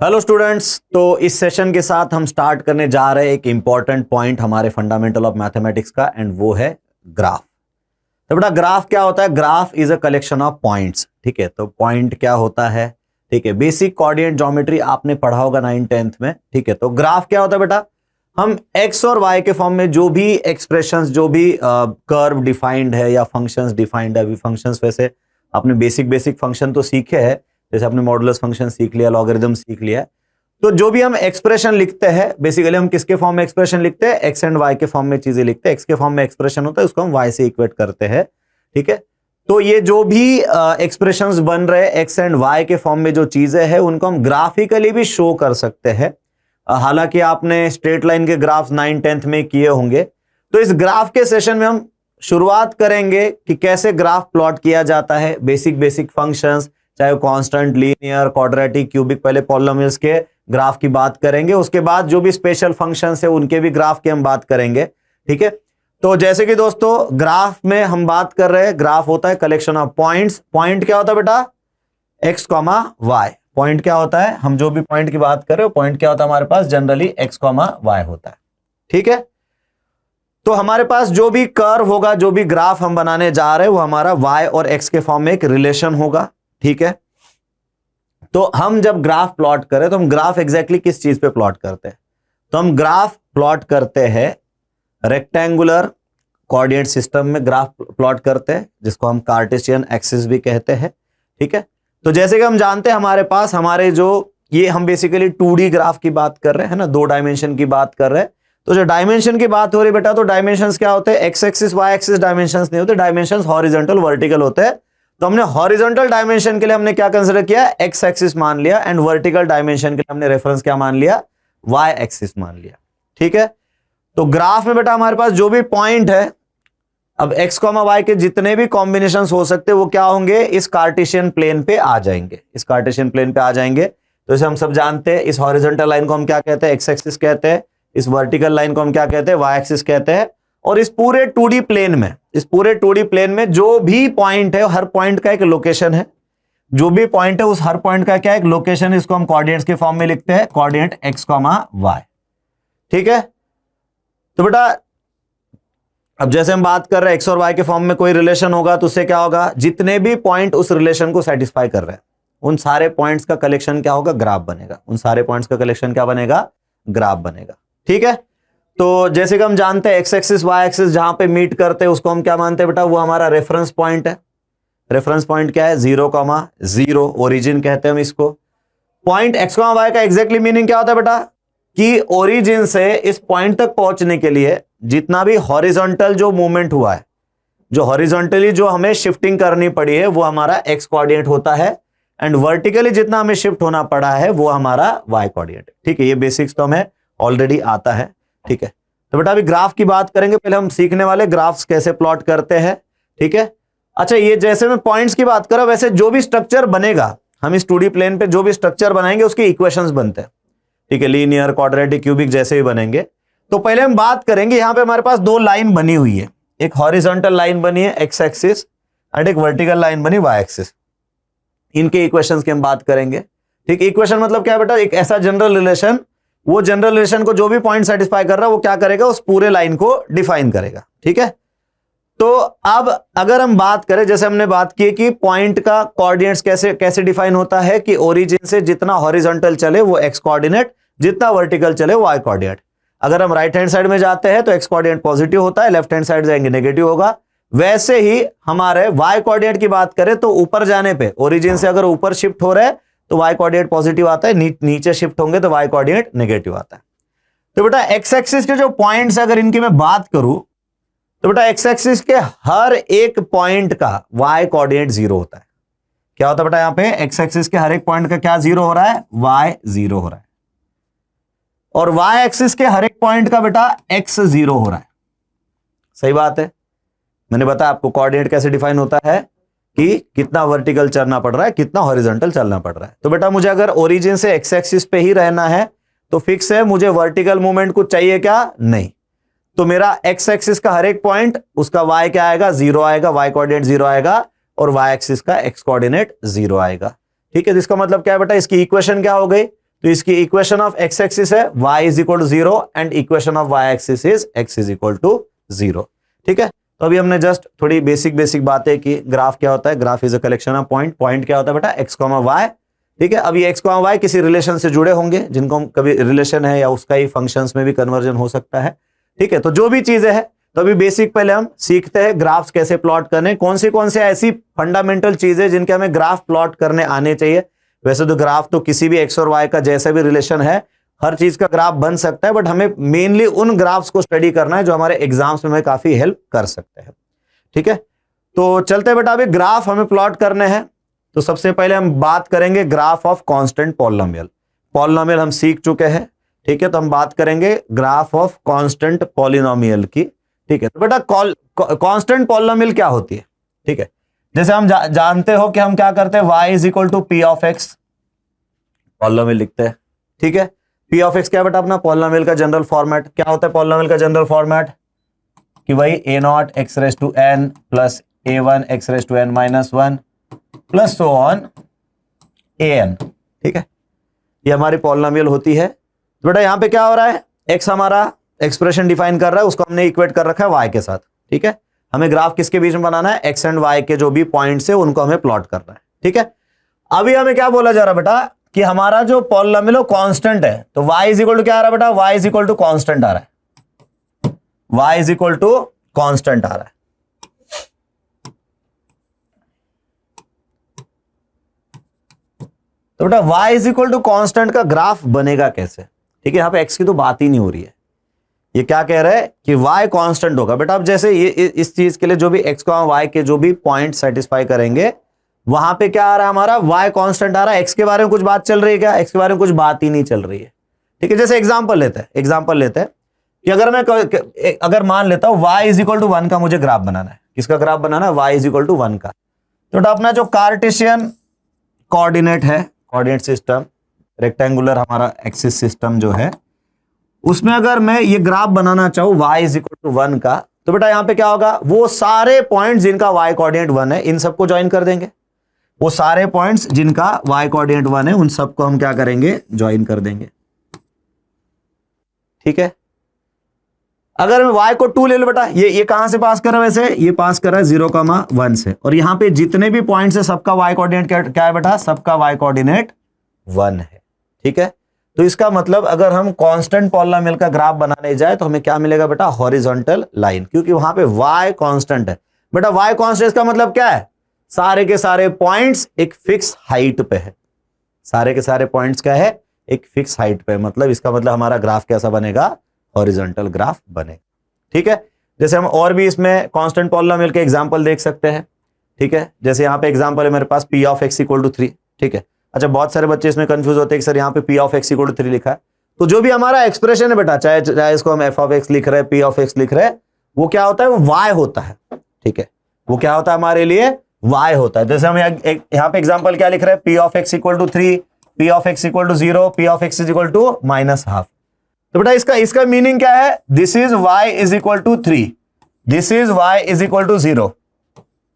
Hello students. तो इस session के साथ हम स्टार्ट करने जा रहे हैं एक इंपॉर्टेंट पॉइंट हमारे फंडामेंटल ऑफ मैथमेटिक्स का, एंड वो है ग्राफ। तो बेटा ग्राफ क्या होता है? Graph is a collection of points. ठीक है, तो पॉइंट क्या होता है? ठीक है, बेसिक कोऑर्डिनेट ज्योमेट्री आपने पढ़ा होगा 9th-10th में। ठीक है, तो ग्राफ क्या होता है बेटा? हम एक्स और वाई के फॉर्म में जो भी एक्सप्रेशंस, जो भी कर्व डिफाइंड है या फंक्शंस डिफाइंड है, अभी फंक्शंस वैसे आपने बेसिक फंक्शन तो सीखे हैं, जैसे आपने मॉडुलस फंक्शन सीख लिया, लॉगरिथम सीख लिया। तो जो भी हम एक्सप्रेशन लिखते हैं, बेसिकली हम किसके फॉर्म में एक्सप्रेशन लिखते हैं? एक्स एंड वाई के फॉर्म में चीजें लिखते हैं। एक्स के फॉर्म में एक्सप्रेशन होता है, उसको हम वाई से इक्वेट करते हैं। ठीक है, तो ये जो भी एक्सप्रेशंस बन रहे हैं एक्स एंड वाई के फॉर्म में, जो चीजें हैं उनको हम ग्राफिकली भी शो कर सकते हैं। हालांकि आपने स्ट्रेट लाइन के ग्राफ 9th-10th में किए होंगे। तो इस ग्राफ के सेशन में हम शुरुआत करेंगे कि कैसे ग्राफ प्लॉट किया जाता है, बेसिक फंक्शंस, चाहे वो कांस्टेंट, लीनियर, क्वाड्रेटिक, क्यूबिक, पहले पॉलिनोमियल्स के ग्राफ की बात करेंगे। उसके बाद जो भी स्पेशल फंक्शंस है उनके भी ग्राफ की हम बात करेंगे। ठीक है, तो जैसे कि दोस्तों ग्राफ में हम बात कर रहे हैं, ग्राफ होता है कलेक्शन ऑफ पॉइंट्स। पॉइंट क्या होता है बेटा? X comma Y. पॉइंट क्या होता है? हम जो भी पॉइंट की बात कर रहे हो, पॉइंट क्या होता है हमारे पास? जनरली एक्स कॉमा वाई होता है। ठीक है, तो हमारे पास जो भी कर्व होगा, जो भी ग्राफ हम बनाने जा रहे हैं, वो हमारा वाई और एक्स के फॉर्म में एक रिलेशन होगा। ठीक है, तो हम जब ग्राफ प्लॉट करें तो हम ग्राफ एग्जैक्टली किस चीज पे प्लॉट करते हैं? तो हम ग्राफ प्लॉट करते हैं रेक्टेंगुलर कोऑर्डिनेट सिस्टम में ग्राफ प्लॉट करते हैं, जिसको हम कार्टेशियन एक्सिस भी कहते हैं। ठीक है, तो जैसे कि हम जानते हैं हमारे पास हमारे जो ये हम बेसिकली 2D ग्राफ की बात कर रहे हैं ना, 2 डायमेंशन की बात कर रहे हैं। तो जो डायमेंशन की बात हो रही बेटा, तो डायमेंशंस क्या होते हैं? X axis y axis dimensions नहीं होते, डायमेंशंस हॉरिजॉन्टल वर्टिकल होते हैं। तो हमने हॉरिजॉन्टल डायमेंशन के लिए हमने क्या कंसीडर किया? एक्स एक्सिस मान लिया, एंड वर्टिकल डायमेंशन के लिए हमने रेफरेंस क्या मान लिया? वाई एक्सिस मान लिया। ठीक है, तो ग्राफ में बेटा हमारे पास जो भी पॉइंट है, अब एक्स कॉमा वाई के जितने भी कॉम्बिनेशंस हो सकते हैं वो क्या होंगे? इस कार्टेशियन प्लेन पे आ जाएंगे, इस कार्टेशियन प्लेन पे आ जाएंगे। तो इसे हम सब जानते हैं, इस हॉरिजॉन्टल लाइन को हम क्या कहते हैं? एक्स एक्सिस कहते हैं। इस वर्टिकल लाइन को हम क्या कहते हैं? वाई एक्सिस कहते हैं। और इस पूरे 2D प्लेन में, इस पूरे 2D प्लेन में जो भी पॉइंट है, हर पॉइंट का एक लोकेशन है। जो भी पॉइंट है उस हर पॉइंट का क्या एक लोकेशन है, इसको हम कोऑर्डिनेट्स के फॉर्म में लिखते हैं, कोऑर्डिनेट एक्स कॉमा वाई। ठीक है, तो बेटा अब जैसे हम बात कर रहे हैं एक्स और वाई के फॉर्म में कोई रिलेशन होगा तो उससे क्या होगा? जितने भी पॉइंट उस रिलेशन को सेटिस्फाई कर रहे हैं, उन सारे पॉइंट्स का कलेक्शन क्या होगा? ग्राफ बनेगा। उन सारे पॉइंट्स का कलेक्शन क्या बनेगा? ग्राफ बनेगा। ठीक है, तो जैसे कि हम जानते हैं एक्स एक्सिस वाई एक्सिस जहां पे मीट करते हैं उसको हम क्या मानते हैं बेटा? वो हमारा रेफरेंस पॉइंट है। रेफरेंस पॉइंट क्या है? 0,0, ओरिजिन कहते हैं हम इसको। पॉइंट एक्स कॉमा वाई का एग्जैक्टली मीनिंग क्या होता है बेटा? कि ओरिजिन से इस पॉइंट तक पहुंचने के लिए जितना भी हॉरिजॉन्टल जो मूवमेंट हुआ है, जो हॉरिजॉन्टली जो हमें शिफ्टिंग करनी पड़ी है, वो हमारा एक्स कोऑर्डिनेट होता है, एंड वर्टिकली जितना हमें शिफ्ट होना पड़ा है वो हमारा वाई कोऑर्डिनेट। ठीक है, ये बेसिक्स तो हमें ऑलरेडी आता है। ठीक है, तो बेटा अभी ग्राफ की बात करेंगे। पहले हम सीखने वाले ग्राफ्स कैसे प्लॉट करते हैं। ठीक है, अच्छा ये जैसे मैं पॉइंट्स की बात कर रहा हूं, वैसे जो भी स्ट्रक्चर बनेगा, हम इस 2D प्लेन पे जो भी स्ट्रक्चर बनाएंगे उसके इक्वेशंस बनते हैं। ठीक है, लीनियर, क्वाड्रेटिक, क्यूबिक जैसे भी बनेंगे। तो पहले हम बात करेंगे, यहां पे हमारे पास 2 लाइन बनी हुई है, एक हॉरिजॉन्टल लाइन बनी है एक्स एक्सिस एंड एक वर्टिकल लाइन बनी वाई एक्सिस। इनके इक्वेशंस की हम बात करेंगे। ठीक, इक्वेशन मतलब क्या है बेटा? एक ऐसा जनरल रिलेशन, वो जनरल रिलेशन को जो भी पॉइंट सेटिस्फाई कर रहा है वो क्या करेगा? उस पूरे लाइन को डिफाइन करेगा। ठीक है, तो अब अगर हम बात करें, जैसे हमने बात की कि पॉइंट का कोऑर्डिनेट्स कैसे कैसे डिफाइन होता है, कि ओरिजिन से जितना हॉरिजॉन्टल चले वो एक्स कोऑर्डिनेट, जितना वर्टिकल चले वो वाई कोऑर्डिनेट। अगर हम राइट हैंड साइड में जाते हैं तो एक्स कोऑर्डिनेट पॉजिटिव होता है, लेफ्ट हैंड साइड जाएंगे नेगेटिव होगा। वैसे ही हमारे वाई कोऑर्डिनेट की बात करें तो ऊपर जाने पे, ओरिजिन से अगर ऊपर शिफ्ट हो रहे हैं तो वाई कोऑर्डिनेट पॉजिटिव आता है, नीचे शिफ्ट होंगे तो वाई कोऑर्डिनेट नेगेटिव आता है। तो बेटा एक्स एक्सिस के जो पॉइंट्स अगर इनकी मैं बात करूं तो बेटा एक्स एक्सिस के हर एक पॉइंट का वाई कोऑर्डिनेट 0 होता है। क्या होता है बेटा? यहां पे एक्स एक्सिस के हर एक पॉइंट का क्या 0 हो रहा है? वाई 0 हो रहा है। और वाई एक्सिस के हर एक पॉइंट का बेटा एक्स 0 हो रहा है। सही बात है, मैंने बताया आपको कोऑर्डिनेट कैसे डिफाइन होता है, कि कितना वर्टिकल चलना पड़ रहा है, कितना हॉरिजॉन्टल चलना पड़ रहा है। तो बेटा मुझे अगर ओरिजिन से एक्स एक्सिस पे ही रहना है तो फिक्स है, मुझे वर्टिकल मूवमेंट कुछ चाहिए क्या? नहीं। तो मेरा एक्स एक्सिस का हर एक पॉइंट, उसका वाई क्या आएगा? 0 आएगा, वाई कोऑर्डिनेट 0 आएगा, और वाई एक्सिस का एक्स कोऑर्डिनेट 0 आएगा। ठीक है, इसका मतलब क्या है बेटा? इसकी इक्वेशन क्या हो गई? तो इसकी इक्वेशन ऑफ एक्स एक्सिस है y is equal to 0 and equation of y axis is x is equal to 0। ठीक है, तो अभी हमने जस्ट थोड़ी बेसिक बातें की। ग्राफ क्या होता है? Graph is a collection of point. Point क्या होता है बेटा? x, y। ठीक है, अब ये x, y किसी रिलेशन से जुड़े होंगे, जिनको कभी रिलेशन है या उसका ही फंक्शंस में भी कन्वर्जन हो सकता है। ठीक है, तो जो भी चीजें हैं, तो अभी बेसिक पहले हम सीखते हैं ग्राफ्स कैसे प्लॉट करने, कौन से ऐसी फंडामेंटल चीजें जिनके हमें ग्राफ प्लॉट करने आने चाहिए। वैसे तो ग्राफ तो किसी भी एक्स और वाई का जैसा भी रिलेशन है, हर चीज का ग्राफ बन सकता है, बट हमें मेनली उन ग्राफ्स को स्टडी करना है जो हमारे एग्जाम्स में हमें काफी हेल्प कर सकते हैं। ठीक है, तो चलते हैं बेटा, अभी ग्राफ हमें प्लॉट करने हैं। तो सबसे पहले हम बात करेंगे graph of constant polynomial. Polynomial हम सीख चुके हैं। ठीक है, तो हम बात करेंगे ग्राफ ऑफ कांस्टेंट पॉलिनोमियल की। ठीक है, तो बेटा कांस्टेंट पॉलिनोमियल क्या होती है? ठीक है, जैसे हम जानते हो कि हम क्या करते हैं, y is equal to p of x polynomial लिखते हैं। ठीक है, पी ऑफ एक्स क्या बेटा? अपना पॉलिनोमियल का जनरल फॉर्मेट क्या होता है? पॉलिनोमियल का जनरल फॉर्मेट कि भाई a naught x raise to n plus a one x raise to n minus one plus so on a n. ठीक है, ये हमारी पॉलिनोमियल होती है। तो बेटा यहां पे क्या हो रहा है? एक्स हमारा एक्सप्रेशन डिफाइन कर रहा है, उसको हमने इक्वेट कर रखा है वाई के साथ। ठीक है, हमें ग्राफ किसके बीच में बनाना है? एक्स एंड वाई के जो भी पॉइंट्स है उनको हमें प्लॉट करना है। ठीक है, अभी हमें क्या बोला जा रहा है बेटा कि हमारा जो पॉलिनोमियल कांस्टेंट है, तो y इज इक्वल टू क्या आ रहा है बेटा? y is equal to constant आ रहा है। y is equal to constant आ रहा है। तो बेटा y is equal to constant का ग्राफ बनेगा कैसे? ठीक है, यहां पे x की तो बात ही नहीं हो रही है। ये क्या कह रहा है कि y कांस्टेंट होगा। बेटा अब जैसे ये इस चीज के लिए जो भी x, y के जो भी पॉइंट सेटिस्फाई करेंगे, वहां पे क्या आ रहा है हमारा? y कांस्टेंट आ रहा है। x के बारे में कुछ बात चल रही है क्या? x के बारे में कुछ बात ही नहीं चल रही है। ठीक है, जैसे एग्जांपल लेते हैं कि अगर मान लेता हूं y इज इक्वल टू 1 का मुझे ग्राफ बनाना है। किसका ग्राफ बनाना है? y इज इक्वल टू 1 का। तो बेटा अपना जो कार्टेशियन कोऑर्डिनेट है, कोऑर्डिनेट सिस्टम, रेक्टेंगुलर हमारा एक्सिस सिस्टम जो है, उसमें अगर मैं ये ग्राफ बनाना चाहूं y इज इक्वल टू 1 का, तो बेटा यहां पे क्या होगा? वो सारे पॉइंट जिनका y कोऑर्डिनेट 1 है, इन सबको ज्वाइन कर देंगे। वो सारे पॉइंट्स जिनका y कोऑर्डिनेट 1 है, उन सबको हम क्या करेंगे? ज्वाइन कर देंगे। ठीक है, अगर मैं y को 2 ले लो बेटा, ये कहां से पास कर रहा है? वैसे ये पास कर रहा है 0,1 से, और यहां पे जितने भी पॉइंट्स है सबका y कोऑर्डिनेट क्या है बेटा? सबका y कोऑर्डिनेट 1 है। ठीक है, तो इसका मतलब अगर हम कांस्टेंट पॉलिनोमियल का ग्राफ बनाने जाए तो हमें क्या मिलेगा बेटा? हॉरिजॉन्टल लाइन, क्योंकि वहां पे y कांस्टेंट है। बेटा y कांस्टेंट का मतलब क्या है? सारे के सारे पॉइंट्स एक फिक्स हाइट पे है। सारे के सारे पॉइंट्स क्या है? एक फिक्स हाइट पे। मतलब इसका मतलब हमारा ग्राफ कैसा बनेगा? हॉरिजॉन्टल ग्राफ बनेगा। ठीक है, जैसे हम और भी इसमें कांस्टेंट पॉलिनोमियल के एग्जांपल देख सकते हैं। ठीक है, जैसे यहां पे एग्जांपल है मेरे पास p of x equal to 3। ठीक है, अच्छा बहुत सारे बच्चे इसमें कंफ्यूज होते हैं कि सर यहाँ पे p of x equal to 3 लिखा है। तो जो भी हमारा एक्सप्रेशन है बेटा, चाहे इसको हम f ऑफ x लिख रहे हैं, p ऑफ x लिख रहे हैं, वो क्या होता है? वो y होता है। ठीक है, वो क्या होता है हमारे लिए? y होता है। जैसे हम यहाँ पे एग्जांपल क्या लिख रहे हैं? p of x equal to 3, p of x equal to 0, p of x is equal to -12। तो बेटा इसका मीनिंग क्या है? This is y is equal to 3, this is y is equal to 0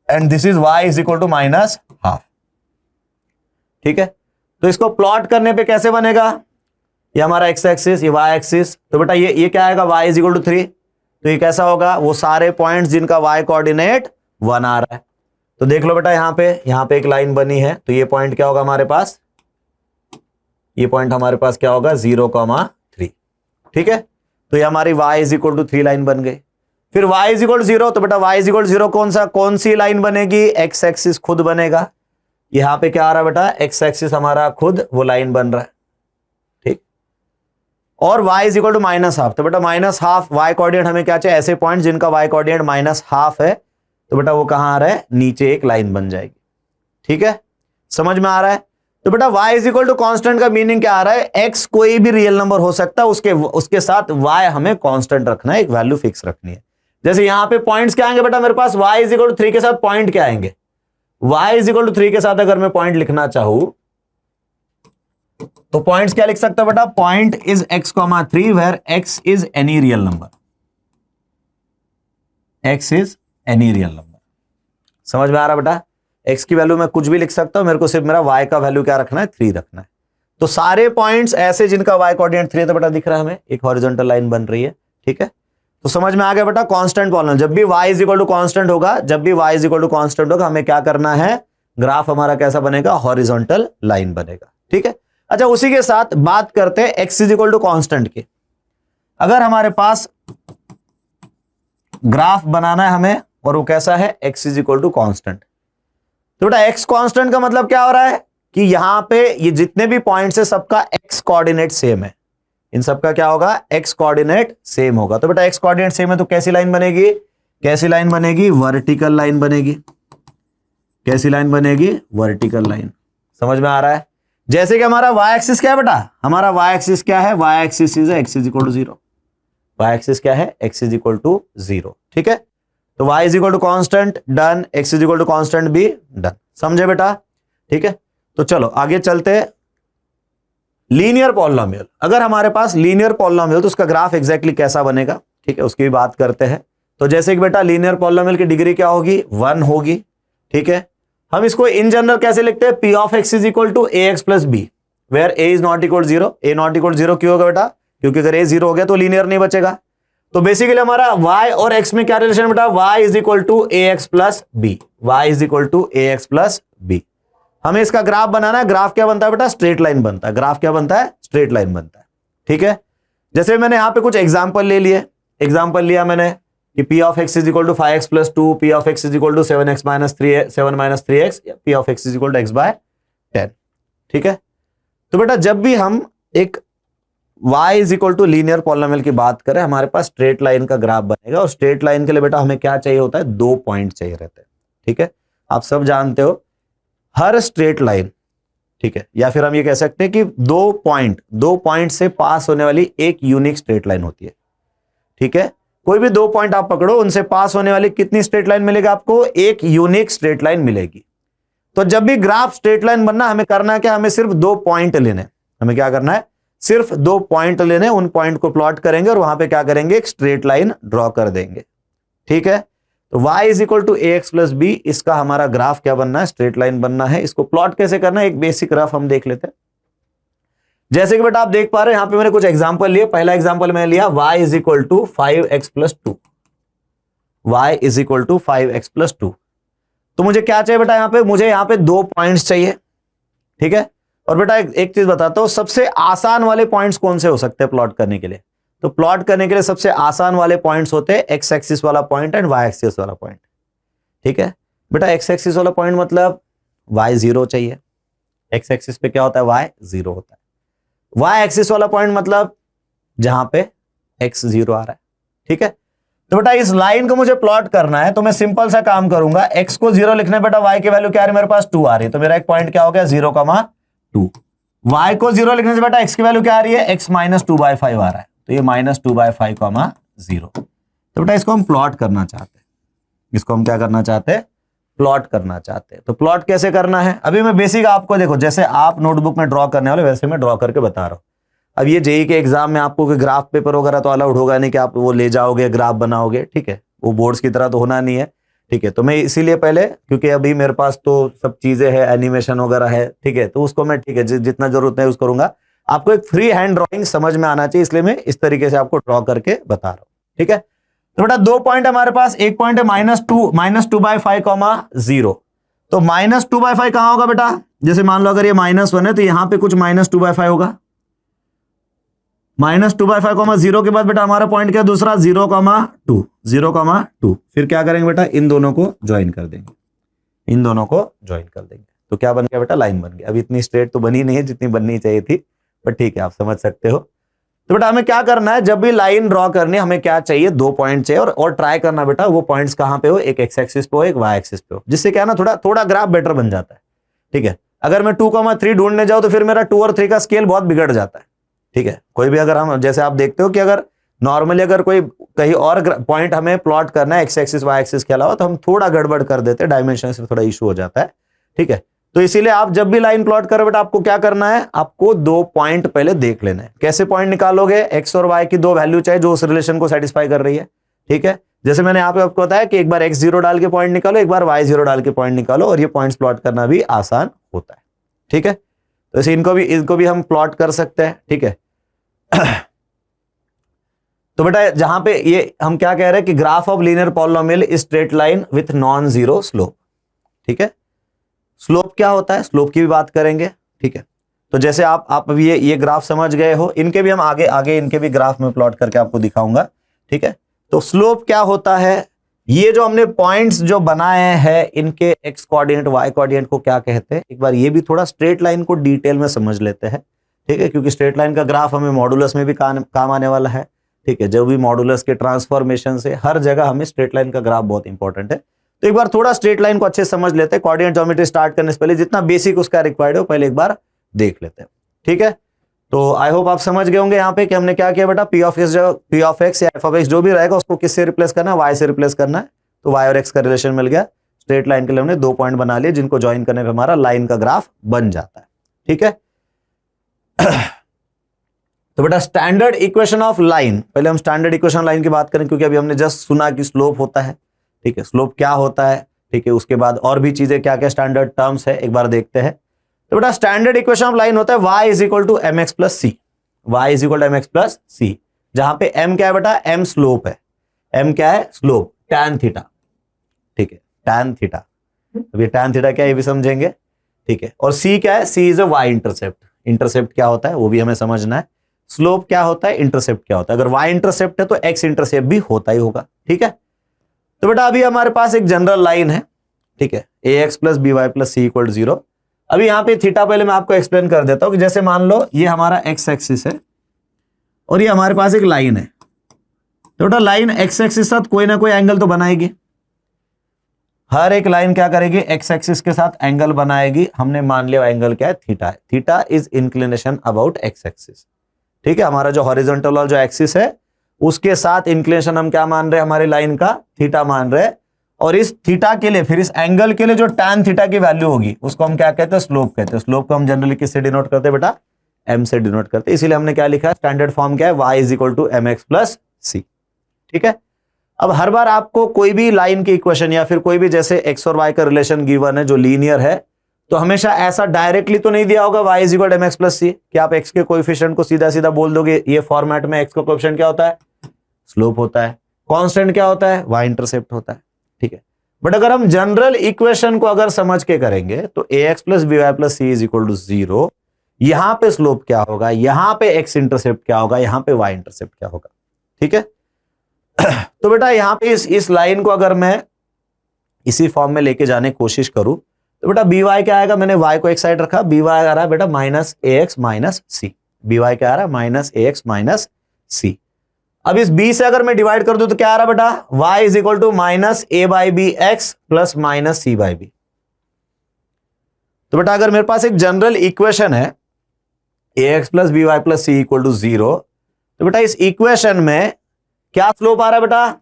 and this is y is equal to -12। ठीक है, तो इसको plot करने पे कैसे बनेगा? ये हमारा x एक्सिस, ये y एक्सिस। तो बेटा ये क्या आएगा? y is equal to 3। तो ये कैसा होगा? वो सारे पॉइंट्स जिनका y कोऑर्डिनेट 1 आ रहा है। तो देख लो बेटा यहां पे एक लाइन बनी है, तो ये पॉइंट क्या होगा हमारे पास? ये पॉइंट हमारे पास क्या होगा? 0,3। ठीक है, तो ये हमारी y is equal to 3 line बन गई। फिर y इज इक्वल टू 0, तो बेटा y इज इक्वल टू 0 कौन सी लाइन बनेगी? x एक्सिस खुद बनेगा। यहां पे क्या आ रहा है बेटा? x एक्सिस हमारा खुद वो लाइन बन रहा है। ठीक, और y इज इक्वल टू -12। तो बेटा -12 y कोऑर्डिनेट हमें क्या चाहिए? ऐसे पॉइंट जिनका y कोऑर्डिनेट -12 है, तो बेटा वो कहां आ रहा है? नीचे एक लाइन बन जाएगी। ठीक है, समझ में आ रहा है? तो बेटा y is equal to constant का मीनिंग क्या आ रहा है? x कोई भी रियल नंबर हो सकता है, उसके साथ y हमें कांस्टेंट रखना है, एक वैल्यू फिक्स रखनी है। जैसे यहां पे पॉइंट्स क्या आएंगे बेटा मेरे पास? y इज इक्वल टू 3 के साथ पॉइंट क्या आएंगे? y इज इक्वल टू 3 के साथ अगर मैं पॉइंट लिखना चाहूं तो पॉइंट्स क्या लिख सकता हूं बेटा? Point is x, 3 where x is any real number. x is any real number. समझ में आ रहा बेटा? x की वैल्यू मैं कुछ भी लिख सकता हूं, मेरे को सिर्फ मेरा y का वैल्यू क्या रखना है? 3 रखना है। तो सारे पॉइंट्स ऐसे जिनका y कोऑर्डिनेट 3 है, तो बेटा दिख रहा है हमें एक हॉरिजॉन्टल लाइन बन रही है। ठीक है, तो समझ में आ गया बेटा कांस्टेंट पॉलिनोमियल जब भी y is equal to constant होगा, जब भी y is equal to constant होगा, हमें क्या करना है, ग्राफ हमारा कैसा बनेगा, हॉरिजॉन्टल लाइन बनेगा। ठीक है, अच्छा उसी के साथ बात करते हैं x is equal to constant की। अगर हमारे पास ग्राफ बनाना है हमें और वो कैसा है, x is equal to constant, तो बेटा x कांस्टेंट का मतलब क्या हो रहा है कि यहां पे ये जितने भी पॉइंट्स है सबका x कोऑर्डिनेट सेम है, इन सबका क्या होगा, x कोऑर्डिनेट सेम होगा। तो बेटा x कोऑर्डिनेट सेम है तो कैसी लाइन बनेगी, कैसी लाइन बनेगी, वर्टिकल लाइन बनेगी। कैसी लाइन बनेगी, वर्टिकल लाइन। समझ में आ रहा है। जैसे कि हमारा y एक्सिस क्या है बेटा, हमारा y एक्सिस क्या है, y axis is x is equal to 0। y axis क्या है, x इज इक्वल टू 0। ठीक है, तो y is equal to constant done, x is equal to constant भी डन। समझे बेटा। ठीक है, तो चलो आगे चलते हैं। लीनियर पॉलिनोमियल, अगर हमारे पास लीनियर पॉलिनोमियल तो उसका ग्राफ एग्जैक्टली कैसा बनेगा, ठीक है, उसकी भी बात करते हैं। तो जैसे कि बेटा लीनियर पॉलिनोमियल की डिग्री क्या होगी, 1 होगी। ठीक है, हम इसको इन जनरल कैसे लिखते हैं, p of x is equal to ax plus b, where a is not equal 0। a not equal 0 क्यों होगा बेटा, क्योंकि अगर a 0 हो गया तो लीनियर नहीं बचेगा। तो बेसिकली हमारा y और x में क्या रिलेशन बेटा, y is equal to ax plus b, y is equal to ax plus b। हमें इसका ग्राफ बनाना है, ग्राफ क्या बनता है बेटा, स्ट्रेट लाइन बनता है। ग्राफ क्या बनता है, स्ट्रेट लाइन बनता है। ठीक है, जैसे मैंने यहां पे कुछ एग्जांपल ले लिए, एग्जांपल लिया मैंने कि p of x is equal to 5x plus 2, p of x is equal to 7x minus 3x, p of x is equal to x by 10। ठीक है, तो बेटा जब भी हम एक y is equal to linear polynomial की बात करें, हमारे पास स्ट्रेट लाइन का ग्राफ बनेगा। और स्ट्रेट लाइन के लिए बेटा हमें क्या चाहिए होता है, 2 पॉइंट चाहिए रहते हैं। ठीक है, आप सब जानते हो हर स्ट्रेट लाइन, ठीक है, या फिर हम ये कह सकते हैं कि 2 पॉइंट से पास होने वाली एक यूनिक स्ट्रेट लाइन होती है। ठीक है, कोई भी 2 पॉइंट आप पकड़ो, उनसे पास होने वाली कितनी स्ट्रेट लाइन मिलेगी आपको, एक यूनिक स्ट्रेट लाइन मिलेगी। तो जब भी ग्राफ स्ट्रेट लाइन बनना, हमें करना है क्या, हमें सिर्फ 2 पॉइंट लेने, हमें क्या करना है, सिर्फ 2 पॉइंट लेने, उन पॉइंट को प्लॉट करेंगे और वहां पे क्या करेंगे, एक स्ट्रेट लाइन ड्रॉ कर देंगे। ठीक है, तो y is equal to ax plus b, इसका हमारा ग्राफ क्या बनना है, स्ट्रेट लाइन बनना है। इसको प्लॉट कैसे करना है, एक बेसिक रफ हम देख लेते हैं। जैसे कि बेटा आप देख पा रहे हैं, यहां पे मैंने कुछ एग्जांपल लिए। पहला एग्जांपल मैंने लिया y is equal to 5x plus 2, y is equal to 5x plus 2। तो मुझे क्या चाहिए बेटा, यहां पे मुझे यहां पे 2 पॉइंट्स चाहिए। ठीक है, और बेटा एक चीज बताता हूं, सबसे आसान वाले पॉइंट्स कौन से हो सकते हैं प्लॉट करने के लिए, तो प्लॉट करने के लिए सबसे आसान वाले पॉइंट्स होते हैं एक्स एक्सिस वाला पॉइंट एंड वाई एक्सिस वाला पॉइंट। ठीक है बेटा, एक्स एक्सिस वाला पॉइंट मतलब वाई 0 चाहिए, एक्स एक्सिस पे क्या होता है, वाई 0 होता है। वाई एक्सिस वाला पॉइंट मतलब जहां पे एक्स 0 आ रहा है। ठीक है, तो बेटा इस लाइन को मुझे प्लॉट करना है, तो मैं सिंपल सा काम करूंगा, एक्स को 0 लिखने बेटा, वाई की वैल्यू क्या आ रही है मेरे पास, 2 आ रही है, तो मेरा एक पॉइंट क्या हो गया, 0,2। वाई को 0 लिखने से बेटा एक्स की वैल्यू क्या आ रही है, एक्स माइनस 2/5 आ रहा है, तो ये -2/5, 0। तो बेटा इसको हम प्लॉट करना चाहते हैं, इसको हम क्या करना चाहते हैं, प्लॉट करना चाहते हैं। तो प्लॉट कैसे करना है, अभी मैं बेसिक आपको देखो, जैसे आप नोटबुक में ड्रॉ करने वाले वैसे मैं ड्रॉ करके बता रहा हूं। अब ये जेईई के एग्जाम में आपको कोई ग्राफ पेपर वगैरह तो अलाउड होगा नहीं कि आप वो ले जाओगे ग्राफ बनाओगे। ठीक है, वो बोर्ड्स की तरह तो होना नहीं है। ठीक है, तो मैं इसीलिए पहले, क्योंकि अभी मेरे पास तो सब चीजें हैं, एनिमेशन वगैरह है, ठीक है, तो उसको मैं ठीक है जितना जरूरत है उसको करूंगा। आपको एक फ्री हैंड ड्राइंग समझ में आना चाहिए, इसलिए मैं इस तरीके से आपको ड्रॉ करके बता रहा हूं। ठीक है, तो बेटा 2 पॉइंट हमारे पास, एक पॉइंट है -2/5, 0। तो -2/5 कहां होगा बेटा, जैसे मान लो अगर ये -1 है तो यहां पे कुछ -2/5 होगा। -2/5, 0 के बाद बेटा हमारा पॉइंट क्या है दूसरा, 0,2, 0,2। फिर क्या करेंगे बेटा, इन दोनों को ज्वाइन कर देंगे, इन दोनों को ज्वाइन कर देंगे, तो क्या बन गया बेटा, लाइन बन गया। अब इतनी स्ट्रेट तो बनी नहीं है जितनी बननी चाहिए थी, पर ठीक है आप समझ सकते हो। तो बेटा हमें क्या करना है, जब भी लाइन ड्रॉ करनी है हमें क्या चाहिए, 2 पॉइंट चाहिए, और ट्राई करना बेटा वो पॉइंट्स कहां पे हो, एक एक्स एक्सिस पे हो, एक वाई एक्सिस पे हो, जिससे क्या ना थोड़ा ग्राफ बेटर बन जाता है। ठीक है, अगर मैं 2,3 ढूंढने जाऊं तो फिर मेरा 2 और 3 का स्केल बहुत बिगड़ जाता है। ठीक है, कोई भी अगर हम, जैसे आप देखते हो कि अगर नॉर्मली अगर कोई कहीं और पॉइंट हमें प्लॉट करना है एक्स एक्सिस वाई एक्सिस के अलावा, तो हम थोड़ा गड़बड़ कर देते हैं, डायमेंशन से थोड़ा इशू हो जाता है। ठीक है, तो इसीलिए आप जब भी लाइन प्लॉट करो बेटा, आपको क्या करना है, आपको 2 पॉइंट पहले देख लेना है। कैसे पॉइंट निकालोगे, एक्स और वाई की 2 वैल्यू चाहिए जो उस रिलेशन को सेटिस्फाई कर रही है। ठीक है, जैसे मैंने यहाँ पे आपको बताया कि एक बार x0 डाल के पॉइंट निकालो, एक बार y0 डाल के पॉइंट निकालो, और ये पॉइंट्स प्लॉट करना भी आसान होता है। ठीक है, तो ऐसे इनको भी हम प्लॉट कर सकते हैं, ठीक है। तो बेटा जहां पे ये हम क्या कह रहे हैं कि graph of linear polynomial is straight line with non zero slope, ठीक है। स्लोप क्या होता है, स्लोप की भी बात करेंगे, ठीक है। तो जैसे आप अभी ये ग्राफ समझ गए हो, इनके भी हम आगे इनके भी ग्राफ में प्लॉट करके आपको दिखाऊंगा, ठीक है। तो स्लोप क्या होता है, ये जो हमने पॉइंट्स जो बनाए हैं इनके एक्स कोऑर्डिनेट वाई कोऑर्डिनेट को क्या कहते हैं, एक बार ये भी थोड़ा स्ट्रेट लाइन को डिटेल में समझ लेते हैं, ठीक है, क्योंकि स्ट्रेट लाइन का ग्राफ हमें मॉडुलस में भी काम आने वाला है, ठीक है। जो भी मॉडुलस के ट्रांसफॉर्मेशन से हर जगह हमें स्ट्रेट लाइन का ग्राफ बहुत इंपॉर्टेंट है। तो एक बार थोड़ा स्ट्रेट लाइन को अच्छे से समझ लेते हैं, कोऑर्डिनेट ज्योमेट्री स्टार्ट करने से पहले जितना बेसिक उसका रिक्वायर्ड हो पहले एक बार देख लेते हैं, ठीक है। तो आई होप आप समझ गए होंगे यहाँ पे कि हमने क्या किया बेटा, पी ऑफ एक्स या एफ ऑफ एक्स जो भी रहेगा उसको किससे रिप्लेस करना है, वाई से रिप्लेस करना है। तो वाई और एक्स का रिलेशन मिल गया, स्ट्रेट लाइन के लिए हमने 2 पॉइंट बना लिए जिनको ज्वाइन करने पे हमारा लाइन का ग्राफ बन जाता है, ठीक है। तो बेटा स्टैंडर्ड इक्वेशन ऑफ लाइन, पहले हम स्टैंडर्ड इक्वेशन लाइन की बात करें क्योंकि अभी हमने जस्ट सुना कि स्लोप होता है, ठीक है, स्लोप क्या होता है, ठीक है। उसके बाद और भी चीजें क्या क्या स्टैंडर्ड टर्म्स है एक बार देखते हैं। तो बेटा स्टैंडर्ड इक्वेशन ऑफ लाइन होता है y is equal to m x plus c, y is equal to m x plus c, जहां पे m क्या है बेटा, m स्लोप है, m क्या है, स्लोप, tan थीटा, ठीक है, tan थीटा। अभी tan थीटा क्या है ये भी समझेंगे, ठीक है। और c क्या है, c is a y intercept, intercept क्या होता है वो भी हमें समझना है। स्लोप क्या होता है, इंटरसेप्ट क्या होता है, अगर y इंटरसेप्ट है तो x इंटरसेप्ट भी होता ही होगा, ठीक है। तो बेटा अभी हमारे पास एक जनरल लाइन है, ठीक है, ax plus b y plus c equal to 0। अभी यहां पे थीटा पहले मैं आपको एक्सप्लेन कर देता हूं कि जैसे मान लो ये हमारा एक्स एक्सिस है और ये हमारे पास एक लाइन है, तो बेटा लाइन एक्स एक्सिस साथ कोई ना कोई एंगल तो बनाएगी, हर एक लाइन क्या करेगी, एक्स एक्सिस के साथ एंगल बनाएगी। हमने मान लिया एंगल क्या है, थीटा है, theta is inclination about x axis, ठीक है। हमारा जो हॉरिजॉन्टल और जो एक्सिस है उसके साथ इंक्लिनेशन हम क्या मान रहे हैं, हमारी लाइन का थीटा मान रहे हैं। और इस थीटा के लिए, फिर इस एंगल के लिए जो tan थीटा की वैल्यू होगी उसको हम क्या कहते हैं, स्लोप कहते हैं। स्लोप को हम जनरली किससे डिनोट करते हैं बेटा, m से डिनोट करते हैं, इसीलिए हमने क्या लिखा है, स्टैंडर्ड फॉर्म क्या है, y is equal to m x plus c, ठीक है। अब हर बार आपको कोई भी लाइन की इक्वेशन या फिर कोई भी जैसे x और y का रिलेशन गिवन है जो लीनियर है, तो हमेशा ऐसा डायरेक्टली तो नहीं दिया होगा y is equal to m x plus c कि आप x के कोएफिशिएंट को सीधा सीधा बोल दोगे। ये फॉर्मेट में x का कोएफिशिएंट क्या होता है, स्लोप होता है, कांस्टेंट क्या होता है, y इंटरसेप्ट होता है, ठीक है। बट अगर हम जनरल इक्वेशन को अगर समझ के करेंगे तो ax plus b y plus c is equal to 0, यहां पे स्लोप क्या होगा, यहां पे x इंटरसेप्ट क्या होगा, यहां पे y इंटरसेप्ट क्या होगा, ठीक है। तो बेटा यहां पे इस लाइन को अगर मैं इसी फॉर्म में लेके जाने की कोशिश करूं तो बेटा बी वाई क्या आएगा, मैंने y को एक साइड रखा, बी वाई आ रहा है बेटा माइनस ए एक्स माइनस सी, बी वाई क्या आ रहा है, माइनस ए एक्स माइनस सी। अब इस b से अगर मैं डिवाइड कर दूं तो क्या आ रहा बेटा, y is equal to minus a by b x plus minus c by b. तो बेटा अगर मेरे पास एक जनरल इक्वेशन है a x plus b y plus c equal to 0, तो बेटा इस इक्वेशन में क्या स्लोप आ रहा है बेटा,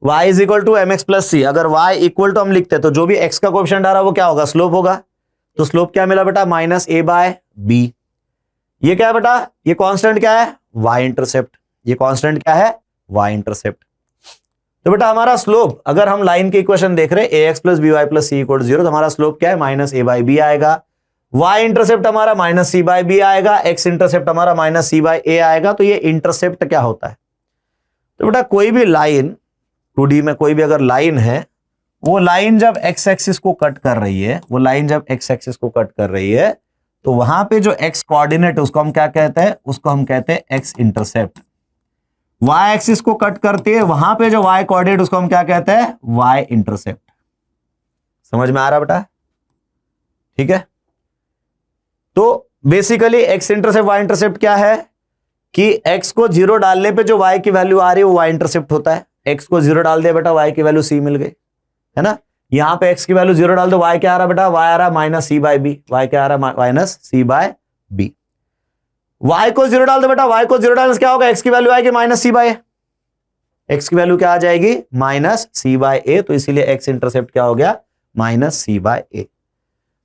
y is equal to m x plus c. अगर y इक्वल टू हम लिखते तो जो भी x का कोएफिशिएंट आ रहा है वो क्या होगा, स्लोप होगा। तो स्लोप क्या मिला बेटा, माइनस ए बाय बी। ये क्या है बेटा, ये कांस्टेंट क्या है, y इंटरसेप्ट, ये कांस्टेंट क्या है, y इंटरसेप्ट। तो बेटा हमारा स्लोप, अगर हम लाइन के इक्वेशन देख रहे हैं ax plus b y plus c equal to 0, तो हमारा स्लोप क्या है, माइनस ए बाई बी आएगा। y इंटरसेप्ट हमारा माइनस सी बाई बी आएगा, x इंटरसेप्ट हमारा माइनस सी बाई ए आएगा। तो ये इंटरसेप्ट क्या होता है, तो बेटा कोई भी लाइन 2D में कोई भी अगर लाइन है, वो लाइन जब x एक्सिस को कट कर रही है, वो लाइन जब x एक्सिस को कट कर रही है तो वहां पे जो x कोऑर्डिनेट उसको हम क्या कहते हैं, उसको हम कहते हैं x इंटरसेप्ट। y एक्सिस को कट करती है, वहां पे जो y कोऑर्डिनेट उसको हम क्या कहते हैं, y इंटरसेप्ट। समझ में आ रहा बेटा, ठीक है। तो basically x intercept y intercept क्या है कि x को 0 डालने पे जो y की वैल्यू आ रही है वो y इंटरसेप्ट होता है। x को 0 डाल दिया बेटा, y की वैल्यू c मिल गई, है ना। यहां पे x की वैल्यू 0 डाल दो, y क्या आ रहा बेटा, y आ रहा minus c by b, y क्या आ रहा minus c by b. y को 0 डाल दो बेटा, y को 0 डालने से क्या होगा, x की वैल्यू आएगी माइनस सी बाय ए, x की वैल्यू क्या आ जाएगी, माइनस सी बाय ए। तो इसीलिए x इंटरसेप्ट क्या हो गया, माइनस सी बाय ए।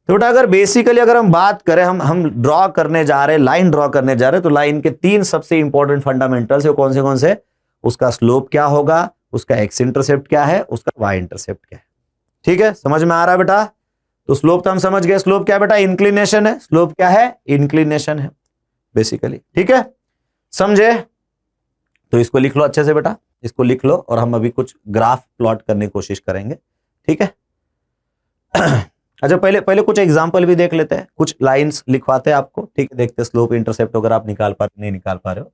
तो बेटा अगर बेसिकली अगर हम बात करें, हम ड्रॉ करने जा रहे हैं, लाइन ड्रॉ करने जा रहे हैं, तो लाइन के 3 सबसे इंपॉर्टेंट फंडामेंटल्स है, कौन से, उसका स्लोप क्या होगा, उसका एक्स इंटरसेप्ट क्या है, उसका वाई इंटरसेप्ट क्या है, ठीक है। समझ में आ रहा है बेटा। तो स्लोप तो हम समझ गए, स्लोप क्या है बेटा, इंक्लिनेशन है। स्लोप क्या है, इंक्लिनेशन है बेसिकली, ठीक है, समझे। तो इसको लिख लो अच्छे से बेटा, इसको लिख लो, और हम अभी कुछ ग्राफ प्लॉट करने की कोशिश करेंगे, ठीक है। अच्छा, पहले पहले कुछ एग्जांपल भी देख लेते हैं, कुछ लाइंस लिखवाते हैं आपको, ठीक है, देखते हैं स्लोप इंटरसेप्ट अगर आप निकाल पा रहे नहीं निकाल पा रहे हो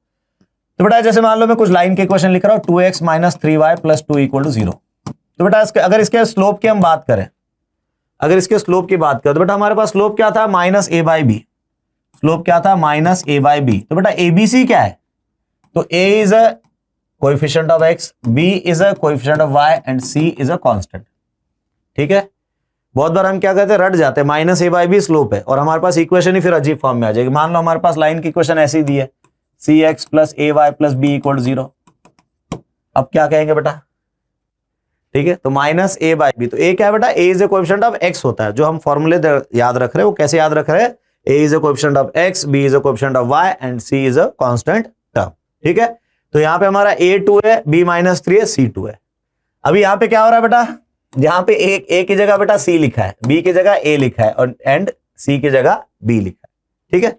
तो बेटा जैसे मान लो मैं कुछ लाइन के इक्वेशन लिख रहा हूं, 2x minus 3y plus 2 equal to 0। तो बेटा अगर इसके स्लोप की हम बात करें, अगर इसके स्लोप की बात करें तो बेटा हमारे पास स्लोप क्या था, minus a by b. Slope क्या था, माइनस ए बाई बी। तो बेटा एबीसी क्या है, तो a is a coefficient of x, b is a coefficient of y and c is a constant, ठीक है। बहुत बार हम क्या कहते हैं, रट जाते हैं, minus a by b slope है और हमारे पास इक्वेशन ही फिर अजीब फॉर्म में आ जाएगी। मान लो हमारे पास लाइन की इक्वेशन ऐसी दी है, सी एक्स प्लस ए वाई प्लस बी इक्वल 0। अब क्या कहेंगे बेटा, ठीक है, तो माइनस ए बाई बी, तो ए क्या है बेटा, a is a coefficient of x होता है। जो हम फॉर्मूले याद रख रहे हैं वो कैसे याद रख रहे हैं, a is a coefficient of x, b is a coefficient of y and c is a constant term, ठीक है। तो यहां पे हमारा a2 है, b माइनस 3 है, c2 है। अभी यहां पे क्या हो रहा है बेटा, यहां पे a की जगह बेटा c लिखा है, b की जगह a लिखा है और एंड c की जगह b लिखा है, ठीक है।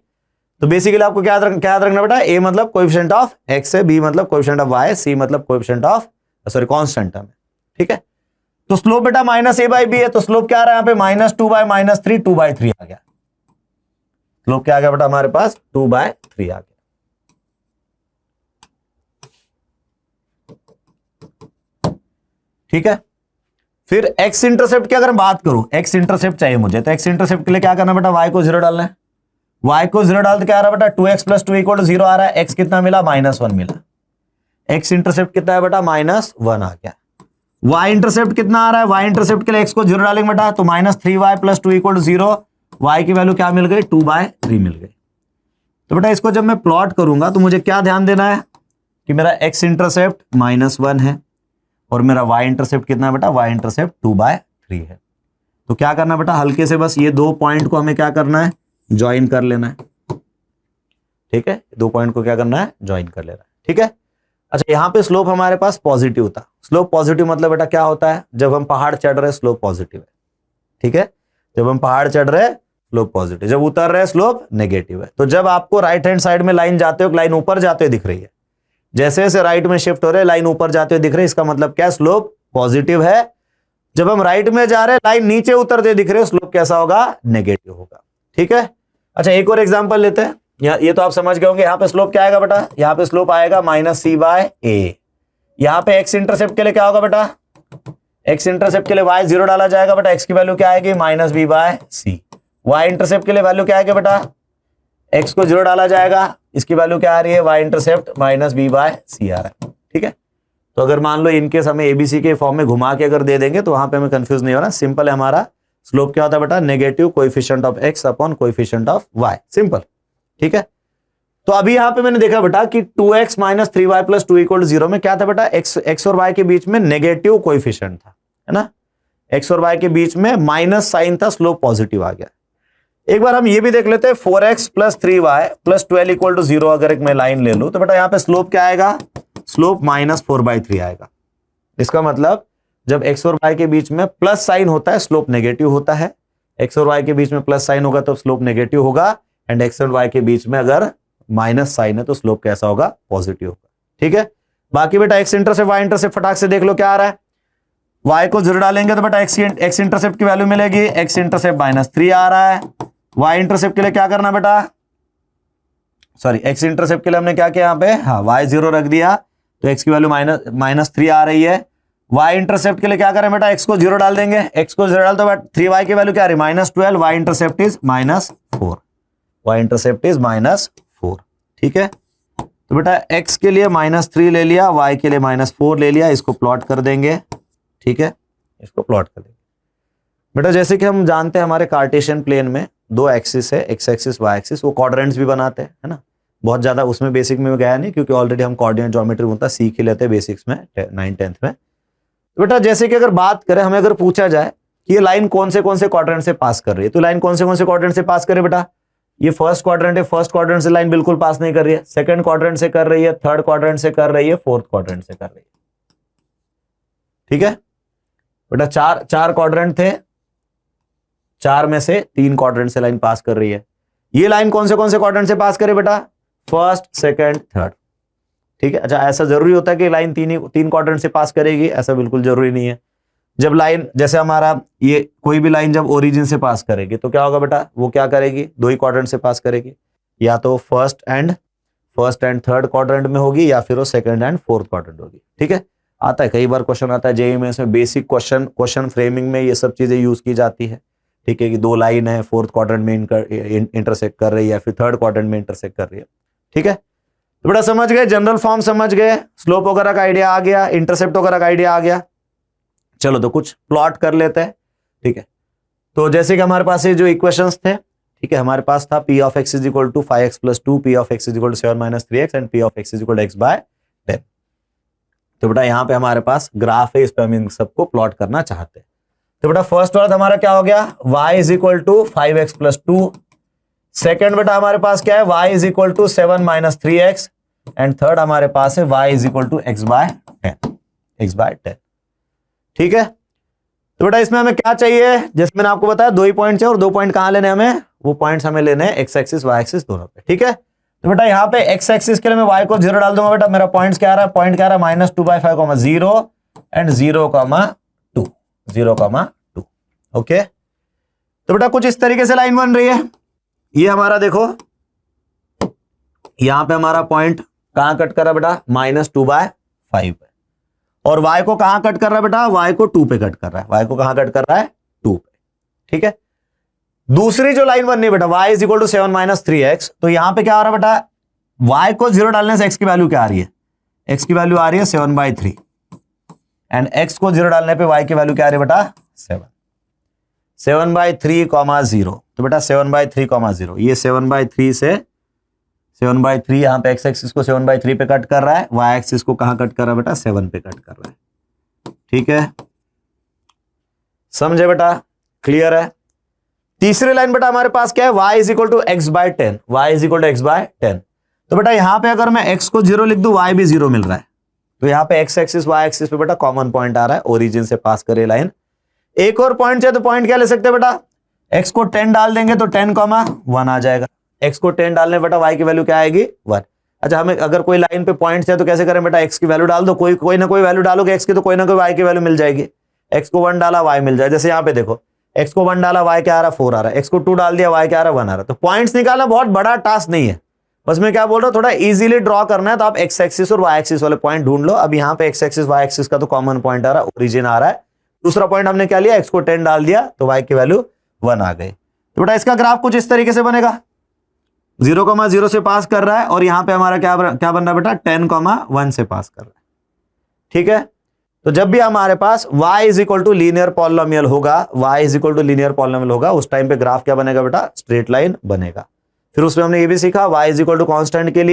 तो बेसिकली आपको क्या याद रखना बेटा, a मतलब कोएफिशिएंट ऑफ x है, b मतलब कोएफिशिएंट ऑफ y, c मतलब कोएफिशिएंट ऑफ कांस्टेंट टर्म है, ठीक है। तो स्लोप बेटा माइनस ए बाई बी है, तो स्लोप क्या आ रहा है यहाँ पे, माइनस 2 बाय माइनस 3, 2/3 आ गया। स्लोप क्या आ गया बेटा हमारे पास, 2/3 आ गया, ठीक है। फिर एक्स इंटरसेप्ट की अगर बात करूं, एक्स इंटरसेप्ट चाहिए मुझे, तो एक्स इंटरसेप्ट के लिए क्या करना बेटा, y को 0 डालना है। y को 0 डाल तो क्या आ रहा है बेटा, 2x प्लस 2 इक्वल टू 0 आ रहा है। x कितना मिला, -1 मिला। एक्स इंटरसेप्ट कितना है बेटा, -1 आ गया। y इंटरसेप्ट कितना आ रहा है, y इंटरसेप्ट के लिए x को 0 डालेंगे बेटा, तो -3y plus 2 equal to 0। y की वैल्यू क्या मिल गई, 2/3 मिल गई। तो बेटा इसको जब मैं प्लॉट करूंगा तो मुझे क्या ध्यान देना है कि मेरा x इंटरसेप्ट -1 है और मेरा y इंटरसेप्ट कितना है बेटा, y इंटरसेप्ट 2/3 है। तो क्या करना बेटा, हल्के से बस ये दो पॉइंट को हमें क्या करना है, ज्वाइन कर लेना है, ठीक है। दो पॉइंट को क्या करना है, ज्वाइन कर लेना है, ठीक है। अच्छा, यहां पे स्लोप हमारे पास पॉजिटिव था। स्लोप पॉजिटिव मतलब बेटा क्या होता है, जब हम पहाड़ चढ़ रहे स्लोप पॉजिटिव है, ठीक है। जब हम पहाड़ चढ़ रहे स्लोप पॉजिटिव, जब उतर रहे स्लोप नेगेटिव है। तो जब आपको राइट हैंड साइड में लाइन जाते हो, लाइन ऊपर जाते हुए दिख रही है, जैसे जैसे राइट में शिफ्ट हो रहे लाइन ऊपर जाते हुए दिख रही है, इसका मतलब क्या, स्लोप पॉजिटिव है। जब हम राइट में जा रहे हैं लाइन नीचे उतरते दिख रहे हो, स्लोप कैसा होगा, नेगेटिव होगा, ठीक है। अच्छा, एक और एग्जांपल लेते हैं। ये तो आप समझ गए होंगे। यहां पे स्लोप क्या आएगा बेटा, यहां पे स्लोप आएगा -c/a। यहां पे एक्स इंटरसेप्ट के लिए क्या होगा बेटा, एक्स इंटरसेप्ट के लिए y 0 डाला जाएगा बेटा, x की वैल्यू क्या आएगी, -b/c। y इंटरसेप्ट के लिए वैल्यू क्या आएगी बेटा, x को 0 डाला जाएगा, इसकी वैल्यू क्या आ रही है, y इंटरसेप्ट -b/c आ रहा है, ठीक है। तो अगर मान लो इनकेस हमें एबीसी के फॉर्म में घुमा के अगर दे देंगे तो वहां पे हमें कंफ्यूज नहीं होना। सिंपल है, हमारा स्लोप क्या होता है बेटा, negative coefficient of x upon coefficient of y, simple, ठीक है। तो अभी यहां पे मैंने देखा बेटा कि 2x minus 3y plus 2 equal to 0 में क्या था बेटा, x और y के बीच में नेगेटिव कोएफिशिएंट था, है ना। x और y के बीच में माइनस साइन था, स्लोप पॉजिटिव आ गया। एक बार हम ये भी देख लेते हैं, 4x plus 3y plus 12 equal to 0 अगर एक मैं लाइन ले लूं तो बेटा यहां पे स्लोप क्या आएगा, स्लोप -4/3 आएगा। इसका मतलब जब x और y के बीच में प्लस साइन होता है स्लोप नेगेटिव होता है, x और y के बीच में प्लस साइन होगा तो स्लोप नेगेटिव होगा, एंड x और y के बीच में अगर माइनस साइन है तो स्लोप कैसा होगा, पॉजिटिव होगा, ठीक है। बाकी बेटा x इंटरसेप्ट y इंटरसेप्ट फटाक से देख लो क्या आ रहा है, y को 0 डालेंगे तो बेटा x इंटरसेप्ट की वैल्यू मिलेगी, x इंटरसेप्ट -3 आ रहा है। y इंटरसेप्ट के लिए क्या करना बेटा, सॉरी x इंटरसेप्ट के लिए हमने क्या किया यहाँ पे, हाँ y 0 रख दिया तो x की वैल्यू -3 आ रही है। y इंटरसेप्ट के लिए क्या करें बेटा, x को 0 डाल देंगे, x को 0 डाल तो 3y की वैल्यू क्या आ रही है, -12, y intercept is -4, y intercept is -4, ठीक है। तो बेटा x के लिए -3 ले लिया, y के लिए -4 ले लिया, इसको प्लॉट कर देंगे, ठीक है, इसको प्लॉट कर देंगे। बेटा जैसे कि हम जानते हैं हमारे कार्टेशियन प्लेन में दो एक्सिस है, x एक्सिस y एक्सिस, वो क्वाड्रेंट्स भी बनाते हैं, है ना। बहुत ज्यादा उसमें बेसिक में गया नहीं क्योंकि ऑलरेडी हम कोऑर्डिनेट ज्योमेट्री होता सीख ही लेते हैं बेसिक्स में 9th 10th में। तो बेटा जैसे कि अगर बात करें, हमें अगर पूछा जाए कि ये लाइन कौन से क्वाड्रेंट से पास कर रही है, तो लाइन कौन से क्वाड्रेंट से पास करे बेटा, ये फर्स्ट क्वाड्रेंट है, फर्स्ट क्वाड्रेंट से लाइन बिल्कुल पास नहीं कर रही है, सेकंड क्वाड्रेंट से कर रही है, थर्ड क्वाड्रेंट से कर रही है, फोर्थ क्वाड्रेंट से कर रही है, ठीक है। बेटा चार क्वाड्रेंट थे, 4 में से 3 क्वाड्रेंट से लाइन पास कर रही है। ये लाइन कौन से क्वाड्रेंट से पास करे बेटा? First, second, third. ठीक है। अच्छा, ऐसा जरूरी होता है कि लाइन तीन क्वाड्रेंट से पास करेगी? ऐसा बिल्कुल जरूरी नहीं है। जब लाइन, जैसे हमारा ये कोई भी लाइन जब ओरिजिन से पास करेगी तो क्या होगा बेटा? वो क्या करेगी? 2 ही क्वाड्रेंट से पास करेगी, या तो फर्स्ट एंड थर्ड क्वाड्रेंट में होगी, या फिर वो सेकंड एंड फोर्थ क्वाड्रेंट होगी। ठीक है। आता है, कई बार क्वेश्चन आता है जेईई में, इसमें बेसिक क्वेश्चन फ्रेमिंग में ये सब चीजें यूज की जाती है। ठीक है, कि 2 लाइन है, फोर्थ क्वाड्रेंट में इंटरसेक्ट कर रही है, या फिर थर्ड क्वाड्रेंट में इंटरसेक्ट कर रही है। ठीक है, तो बेटा समझ गए, जनरल फॉर्म समझ गए, स्लोप वगैरह का आइडिया आ गया, इंटरसेप्ट वगैरह का आइडिया आ गया। चलो तो कुछ प्लॉट कर लेते हैं। ठीक है, तो जैसे कि हमारे पास ये जो इक्वेशंस थे, ठीक है, हमारे पास था p of x is equal to 5x plus 2, p of x is equal to 7 minus 3x and p of x is equal to x by 10। तो बेटा यहाँ पे हमारे पास ग्राफ है, इस पे हम इन सबको प्लॉट करना चाहते हैं। तो बेटा फर्स्ट वाला हमारा क्या हो गया? y is equal to 5x plus 2। Second बेटा हमारे पास क्या है? y is equal to 7 minus 3x and third हमारे पास है y is equal to x by 10। ठीक है, तो बेटा इसमें हमें क्या चाहिए? जैसे मैंने आपको बताया 2 ही पॉइंट है, और 2 पॉइंट कहां लेने हमें? वो पॉइंट्स हमें लेने हैं एक्स एक्सिस वाई एक्सिस दोनों पे। ठीक है, तो बेटा यहाँ पे एक्स एक्सिस के लिए मैं y को 0 डाल दूंगा। बेटा मेरा पॉइंट्स क्या आ रहा है? पॉइंट क्या आ रहा है? Minus 2/5, 0 and 0,2। ओके, तो बेटा कुछ इस तरीके से लाइन बन रही है। ये हमारा देखो, यहां पे हमारा पॉइंट कहां कट कर रहा है बेटा? माइनस 2/5 पे। और y को कहां कट कर रहा है बेटा? y को 2 पे कट कर रहा है। y को कहां कट कर रहा है? 2 पे। ठीक है, दूसरी जो लाइन बननी है बेटा, y is equal to 7 minus 3x, तो यहां पे क्या आ रहा है बेटा? y को 0 डालने से x की वैल्यू क्या आ रही है? x की वैल्यू आ रही है 7/3 एंड x को 0 डालने पे y की वैल्यू क्या आ रही है बेटा? 7/3, 0। तो बेटा 7/3, ये 7/3 से 7/3 यहां पे x एक्सिस को 7/3 पे कट कर रहा है, y एक्सिस को कहां कट कर रहा है बेटा? 7 पे कट कर रहा है। ठीक है, समझे बेटा? क्लियर है? तीसरी लाइन बेटा हमारे पास क्या है? y is equal to x by 10। y is equal to x by 10। तो बेटा यहां पे अगर मैं x को 0 लिख दूं, y भी 0 मिल रहा है, तो यहां पे x एक्सिस y एक्सिस पे बेटा कॉमन पॉइंट आ रहा है, ओरिजिन से पास करे लाइन। एक और पॉइंट चाहिए तो पॉइंट क्या ले सकते हैं बेटा? x को 10 डाल देंगे तो 10,1 आ जाएगा। x को 10 डालने बेटा y की वैल्यू क्या आएगी? 1। अच्छा, हमें अगर कोई लाइन पे पॉइंट है तो कैसे करें बेटा? x की वैल्यू डाल दो, कोई ना कोई वैल्यू डालोगे x की, तो कोई ना कोई y की वैल्यू मिल जाएगी। x को 1 डाला y मिल जाए। जैसे यहाँ पे देखो, x को 1 डाला y क्या आ रहा है? 4 आ रहा है। x को 2 डाल दिया y क्या आ रहा है? 1 आ रहा है। तो पॉइंट्स निकालना बहुत बड़ा टास्क नहीं है, बस मैं क्या बोल रहा हूँ, थोड़ा इजीली ड्रॉ करना है। तो आप x एक्सिस और y एक्सिस वाले पॉइंट ढूंढ लो। अब यहाँ पे x एक्सिस y एक्सिस का तो कॉमन पॉइंट आ रहा है, ओरिजिन आ रहा है। दूसरा पॉइंट हमने क्या लिया? x को 10 डाल दिया तो y की वैल्यू 1 आ गई। तो बेटा इसका ग्राफ कुछ इस तरीके से बनेगा, 0,0 से पास कर रहा है, और यहां पे हमारा क्या बन रहा है बेटा? 10,1 से पास कर रहा है। ठीक है, तो जब भी हमारे पास y is equal to linear polynomial होगा, उस टाइम पे ग्राफ क्या बनेगा बेटा? स्ट्रेट लाइन बनेगा। फिर उसमें हमने ये भी सीखा, y is equal to constant के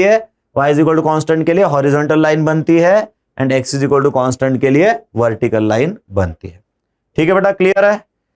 लिए हॉरिजॉन्टल लाइन बनती है, and x is equal to constant के लिए वर्टिकल लाइन बनती है। ठीक है बेटा, क्लियर है?